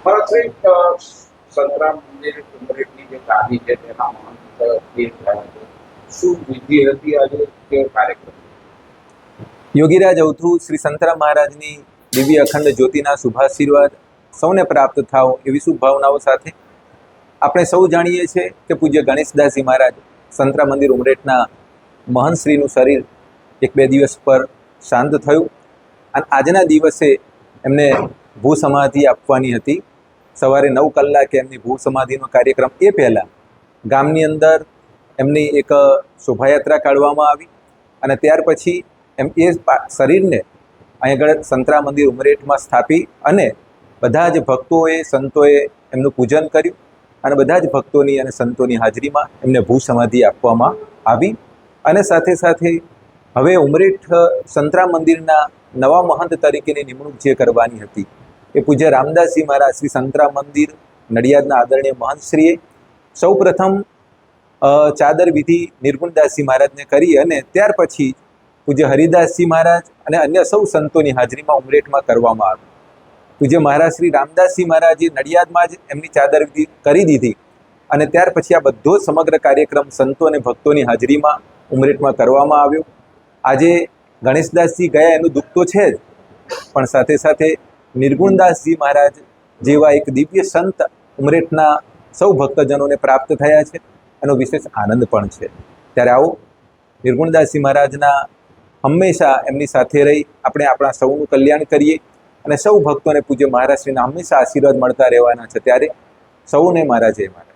ફરક સંતરામ મંદિર ઉમરેઠની જે ગાદી છે તેના મહંત જે થયા છે, શું વિધિ હતી આજે તે કાર્યક્રમ? યોગીરાજ અવધૂત શ્રી સંતરામ મહારાજની દિવ્ય અખંડ જ્યોતિના શુભાશીર્વાદ સૌને પ્રાપ્ત થાવ એવી શુભ ભાવનાઓ સાથે આપણે સૌ જાણીએ છીએ કે પૂજ્ય ગણેશદાસજી મહારાજ સંતરામ મંદિર ઉમરેઠના મહંતશ્રીનું શરીર 1-2 દિવસ પર શાંત થયું અને આજના દિવસે એમને ભૂ સમાધિ આપવાની હતી. સવારે 9 કલાકે એમની ભૂ સમાધિનો કાર્યક્રમ એ પહેલાં ગામની અંદર એમની એક શોભાયાત્રા કાઢવામાં આવી અને ત્યાર પછી એ શરીરને અહીં આગળ સંતરામ મંદિર ઉમરેઠમાં સ્થાપી અને બધા જ ભક્તોએ સંતોએ એમનું પૂજન કર્યું અને બધા જ ભક્તોની અને સંતોની હાજરીમાં એમને ભૂ સમાધિ આપવામાં આવી. અને સાથે સાથે હવે ઉમરેઠ સંતરામ મંદિરના નવા મહંત તરીકેની નિમણૂક જે કરવાની હતી એ પૂજ્ય રામદાસજી મહારાજ શ્રી સંતરામ મંદિર નડિયાદના આદરણીય મહંતશ્રીએ સૌ પ્રથમ ચાદર વિધિ નિર્ગુણદાસજી મહારાજને કરી અને ત્યાર પછી પૂજ્ય હરિદાસજી મહારાજ અને અન્ય સૌ સંતોની હાજરીમાં ઉમરેઠમાં કરવામાં આવી. પૂજ્ય મહારાજ શ્રી રામદાસજી મહારાજે નડિયાદમાં જ એમની ચાદર વિધિ કરી દીધી અને ત્યાર પછી આ બધો સમગ્ર કાર્યક્રમ સંતો અને ભક્તોની હાજરીમાં ઉમરેઠમાં કરવામાં આવ્યો. આજે ગણેશદાસજી ગયા એનું દુઃખ તો છે જ, પણ સાથે સાથે નિર્ગુણદાસજી મહારાજ જેવા એક દિવ્ય સંત ઉમરેઠના સૌ ભક્તજનોને પ્રાપ્ત થયા છે, એનો વિશેષ આનંદ પણ છે. ત્યારે આવો નિર્ગુણદાસજી મહારાજના હંમેશા એમની સાથે રહી આપણે આપણા સૌનું કલ્યાણ કરીએ અને સૌ ભક્તોને પૂજ્ય મહારાજશ્રીના હંમેશા આશીર્વાદ મળતા રહેવાના છે. ત્યારે સૌને મારા જય મહારાજ.